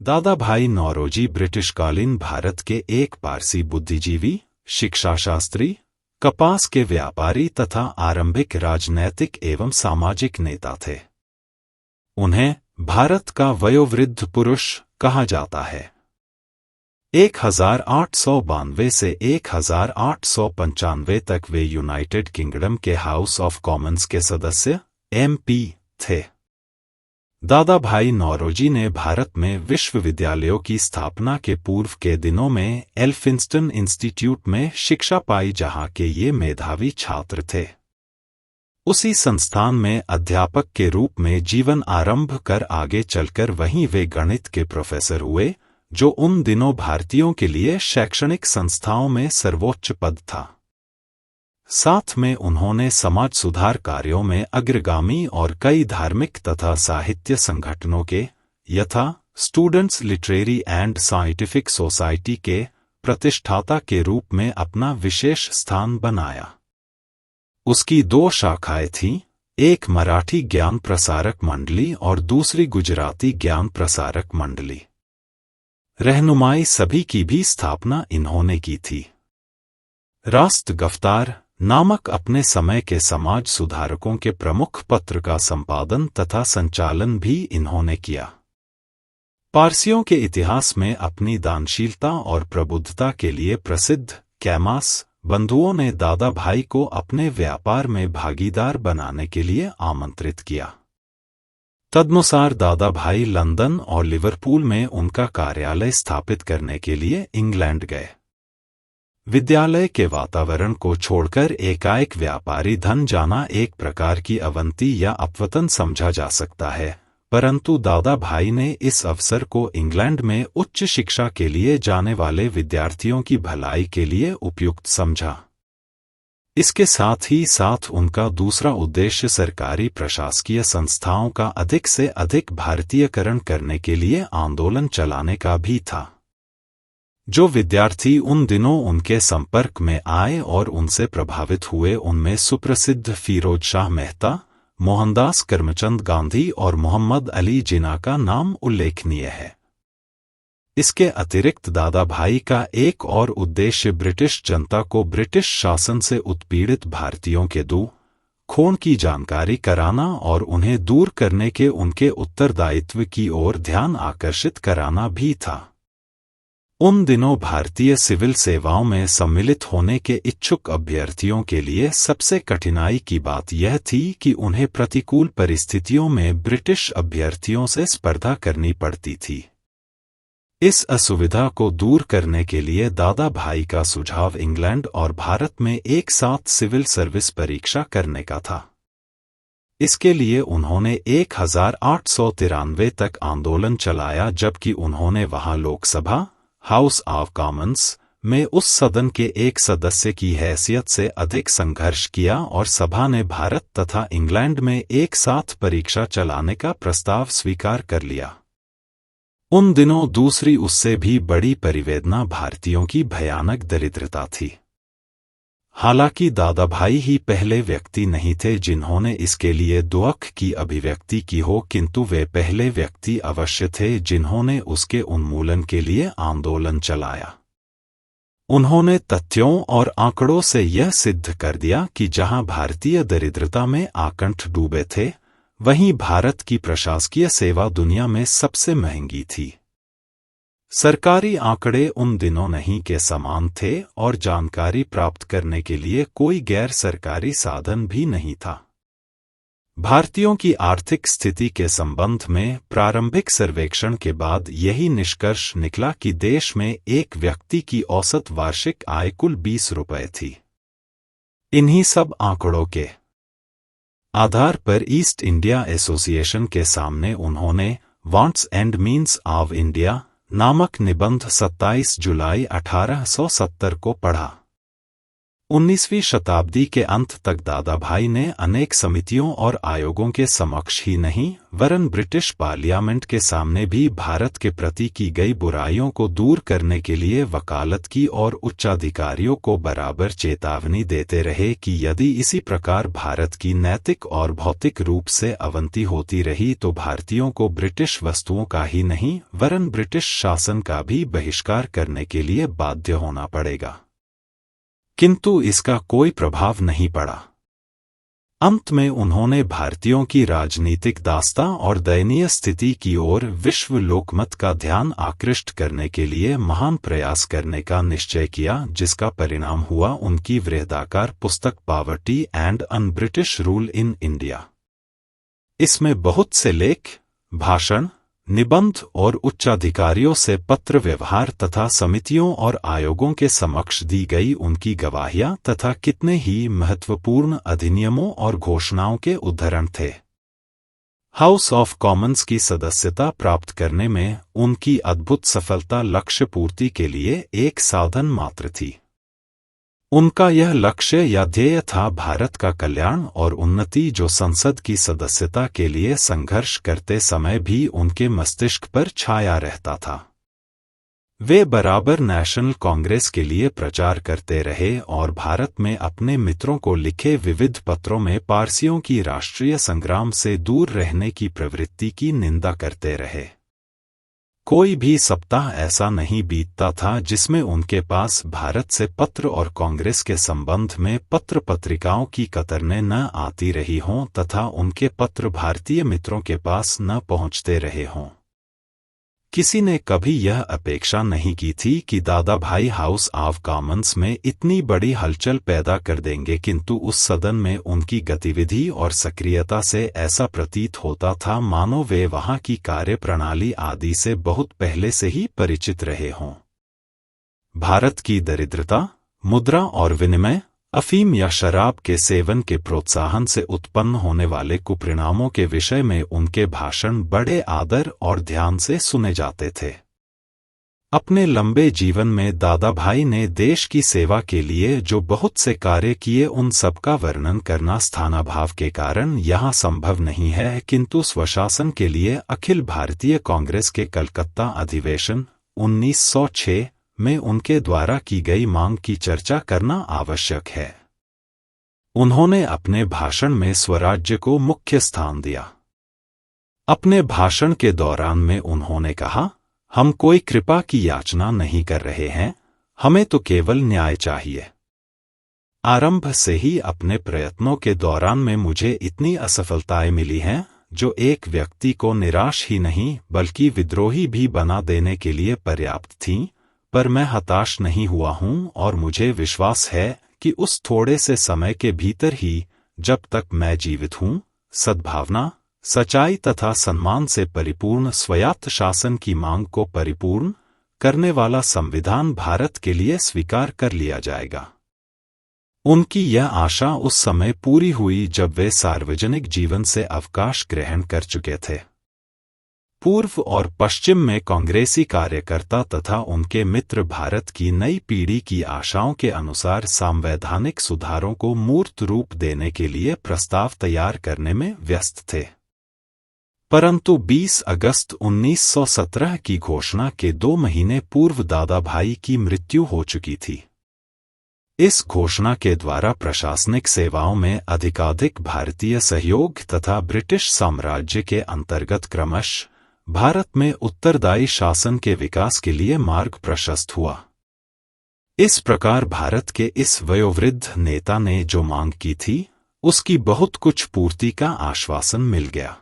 दादा भाई नौरोजी ब्रिटिशकालीन भारत के एक पारसी बुद्धिजीवी, शिक्षाशास्त्री, कपास के व्यापारी तथा आरंभिक राजनैतिक एवं सामाजिक नेता थे। उन्हें भारत का वयोवृद्ध पुरुष कहा जाता है। 1892 से 1895 तक वे यूनाइटेड किंगडम के हाउस ऑफ कॉमन्स के सदस्य MP थे। दादा भाई नौरोजी ने भारत में विश्वविद्यालयों की स्थापना के पूर्व के दिनों में एल्फिंस्टन इंस्टीट्यूट में शिक्षा पाई, जहां के ये मेधावी छात्र थे। उसी संस्थान में अध्यापक के रूप में जीवन आरंभ कर आगे चलकर वहीं वे गणित के प्रोफेसर हुए, जो उन दिनों भारतीयों के लिए शैक्षणिक संस्थाओं में सर्वोच्च पद था। साथ में उन्होंने समाज सुधार कार्यों में अग्रगामी और कई धार्मिक तथा साहित्य संगठनों के यथा students literary and scientific society के प्रतिष्ठाता के रूप में अपना विशेष स्थान बनाया। उसकी 2 शाखाएं थीं, एक मराठी ज्ञान प्रसारक मंडली और दूसरी गुजराती ज्ञान प्रसारक मंडली। रहनुमाई सभी की भी स्थापना इन्होंने की थी। रास्त गफ्तार नामक अपने समय के समाज सुधारकों के प्रमुख पत्र का संपादन तथा संचालन भी इन्होंने किया। पारसियों के इतिहास में अपनी दानशीलता और प्रबुद्धता के लिए प्रसिद्ध कैमास बंधुओं ने दादा भाई को अपने व्यापार में भागीदार बनाने के लिए आमंत्रित किया। तदनुसार दादा भाई लंदन और लिवरपूल में उनका कार्यालय स्थापित करने के लिए इंग्लैंड गए। विद्यालय के वातावरण को छोड़कर एकाएक व्यापारी धन जाना एक प्रकार की अवंती या अपवतन समझा जा सकता है, परंतु दादा भाई ने इस अवसर को इंग्लैंड में उच्च शिक्षा के लिए जाने वाले विद्यार्थियों की भलाई के लिए उपयुक्त समझा। इसके साथ ही साथ उनका दूसरा उद्देश्य सरकारी प्रशासकीय संस्थाओं का अधिक से अधिक भारतीयकरण करने के लिए आंदोलन चलाने का भी था। जो विद्यार्थी उन दिनों उनके संपर्क में आए और उनसे प्रभावित हुए, उनमें सुप्रसिद्ध फिरोज शाह मेहता, मोहनदास करमचंद गांधी और मोहम्मद अली जिन्ना का नाम उल्लेखनीय है। इसके अतिरिक्त दादा भाई का एक और उद्देश्य ब्रिटिश जनता को ब्रिटिश शासन से उत्पीड़ित भारतीयों के दुख की जानकारी कराना और उन्हें दूर करने के उनके उत्तरदायित्व की ओर ध्यान आकर्षित कराना भी था। उन दिनों भारतीय सिविल सेवाओं में सम्मिलित होने के इच्छुक अभ्यर्थियों के लिए सबसे कठिनाई की बात यह थी कि उन्हें प्रतिकूल परिस्थितियों में ब्रिटिश अभ्यर्थियों से स्पर्धा करनी पड़ती थी। इस असुविधा को दूर करने के लिए दादा भाई का सुझाव इंग्लैंड और भारत में एक साथ सिविल सर्विस परीक्षा करने का था। इसके लिए उन्होंने 1893 तक आंदोलन चलाया, जबकि उन्होंने वहां लोकसभा हाउस ऑफ कॉमन्स में उस सदन के एक सदस्य की हैसियत से अधिक संघर्ष किया और सभा ने भारत तथा इंग्लैंड में एक साथ परीक्षा चलाने का प्रस्ताव स्वीकार कर लिया। उन दिनों दूसरी उससे भी बड़ी परिवेदना भारतीयों की भयानक दरिद्रता थी। हालांकि दादा भाई ही पहले व्यक्ति नहीं थे जिन्होंने इसके लिए दुख की अभिव्यक्ति की हो, किंतु वे पहले व्यक्ति अवश्य थे जिन्होंने उसके उन्मूलन के लिए आंदोलन चलाया। उन्होंने तथ्यों और आंकड़ों से यह सिद्ध कर दिया कि जहां भारतीय दरिद्रता में आकंठ डूबे थे, वहीं भारत की प्रशासकीय सेवा दुनिया में सबसे महंगी थी। सरकारी आंकड़े उन दिनों नहीं के समान थे और जानकारी प्राप्त करने के लिए कोई गैर सरकारी साधन भी नहीं था। भारतीयों की आर्थिक स्थिति के संबंध में प्रारंभिक सर्वेक्षण के बाद यही निष्कर्ष निकला कि देश में एक व्यक्ति की औसत वार्षिक आय कुल 20 रुपये थी। इन्हीं सब आंकड़ों के आधार पर ईस्ट इंडिया एसोसिएशन के सामने उन्होंने wants and means of India नामक निबंध 27 जुलाई 1870 को पढ़ा। 19वीं शताब्दी के अंत तक दादाभाई ने अनेक समितियों और आयोगों के समक्ष ही नहीं वरन ब्रिटिश पार्लियामेंट के सामने भी भारत के प्रति की गई बुराइयों को दूर करने के लिए वकालत की और उच्चाधिकारियों को बराबर चेतावनी देते रहे कि यदि इसी प्रकार भारत की नैतिक और भौतिक रूप से अवनति होती रही तो भारतीयों को ब्रिटिश वस्तुओं का ही नहीं वरन ब्रिटिश शासन का भी बहिष्कार करने के लिए बाध्य होना पड़ेगा। किंतु इसका कोई प्रभाव नहीं पड़ा। अंत में उन्होंने भारतीयों की राजनीतिक दास्तां और दयनीय स्थिति की ओर विश्व लोकमत का ध्यान आकृष्ट करने के लिए महान प्रयास करने का निश्चय किया, जिसका परिणाम हुआ उनकी वृहदाकार पुस्तक poverty and un British rule in India. इसमें बहुत से लेख, भाषण, निबंध और उच्चाधिकारियों से पत्र व्यवहार तथा समितियों और आयोगों के समक्ष दी गई उनकी गवाहियां तथा कितने ही महत्वपूर्ण अधिनियमों और घोषणाओं के उद्धरण थे। हाउस ऑफ कॉमन्स की सदस्यता प्राप्त करने में उनकी अद्भुत सफलता लक्ष्य पूर्ति के लिए एक साधन मात्र थी। उनका यह लक्ष्य या ध्येय था भारत का कल्याण और उन्नति, जो संसद की सदस्यता के लिए संघर्ष करते समय भी उनके मस्तिष्क पर छाया रहता था। वे बराबर नेशनल कांग्रेस के लिए प्रचार करते रहे और भारत में अपने मित्रों को लिखे विविध पत्रों में पारसियों की राष्ट्रीय संग्राम से दूर रहने की प्रवृत्ति की निंदा करते रहे। कोई भी सप्ताह ऐसा नहीं बीतता था जिसमें उनके पास भारत से पत्र और कांग्रेस के संबंध में पत्र पत्रिकाओं की कतरने न आती रही हों तथा उनके पत्र भारतीय मित्रों के पास न पहुंचते रहे हों। किसी ने कभी यह अपेक्षा नहीं की थी कि दादाभाई हाउस ऑफ कॉमन्स में इतनी बड़ी हलचल पैदा कर देंगे, किंतु उस सदन में उनकी गतिविधि और सक्रियता से ऐसा प्रतीत होता था मानो वे वहां की कार्यप्रणाली आदि से बहुत पहले से ही परिचित रहे हों। भारत की दरिद्रता, मुद्रा और विनिमय, अफीम या शराब के सेवन के प्रोत्साहन से उत्पन्न होने वाले कुपरिणामों के विषय में उनके भाषण बड़े आदर और ध्यान से सुने जाते थे। अपने लंबे जीवन में दादाभाई ने देश की सेवा के लिए जो बहुत से कार्य किए उन सबका वर्णन करना स्थानाभाव के कारण यहाँ संभव नहीं है, किंतु स्वशासन के लिए अखिल भारतीय कांग्रेस के कलकत्ता अधिवेशन 1906 में उनके द्वारा की गई मांग की चर्चा करना आवश्यक है। उन्होंने अपने भाषण में स्वराज्य को मुख्य स्थान दिया। अपने भाषण के दौरान में उन्होंने कहा, हम कोई कृपा की याचना नहीं कर रहे हैं, हमें तो केवल न्याय चाहिए। आरंभ से ही अपने प्रयत्नों के दौरान में मुझे इतनी असफलताएं मिली हैं जो एक व्यक्ति को निराश ही नहीं बल्कि विद्रोही भी बना देने के लिए पर्याप्त थीं, पर मैं हताश नहीं हुआ हूं और मुझे विश्वास है कि उस थोड़े से समय के भीतर ही, जब तक मैं जीवित हूं, सद्भावना, सच्चाई तथा सम्मान से परिपूर्ण स्वायत्त शासन की मांग को परिपूर्ण करने वाला संविधान भारत के लिए स्वीकार कर लिया जाएगा। उनकी यह आशा उस समय पूरी हुई जब वे सार्वजनिक जीवन से अवकाश ग्रहण कर चुके थे। पूर्व और पश्चिम में कांग्रेसी कार्यकर्ता तथा उनके मित्र भारत की नई पीढ़ी की आशाओं के अनुसार संवैधानिक सुधारों को मूर्त रूप देने के लिए प्रस्ताव तैयार करने में व्यस्त थे। परंतु 20 अगस्त 1917 की घोषणा के 2 महीने पूर्व दादाभाई की मृत्यु हो चुकी थी। इस घोषणा के द्वारा प्रशासनिक सेवाओं में अधिकाधिक भारतीय सहयोग तथा ब्रिटिश साम्राज्य के अंतर्गत क्रमशः भारत में उत्तरदायी शासन के विकास के लिए मार्ग प्रशस्त हुआ। इस प्रकार भारत के इस वयोवृद्ध नेता ने जो मांग की थी, उसकी बहुत कुछ पूर्ति का आश्वासन मिल गया।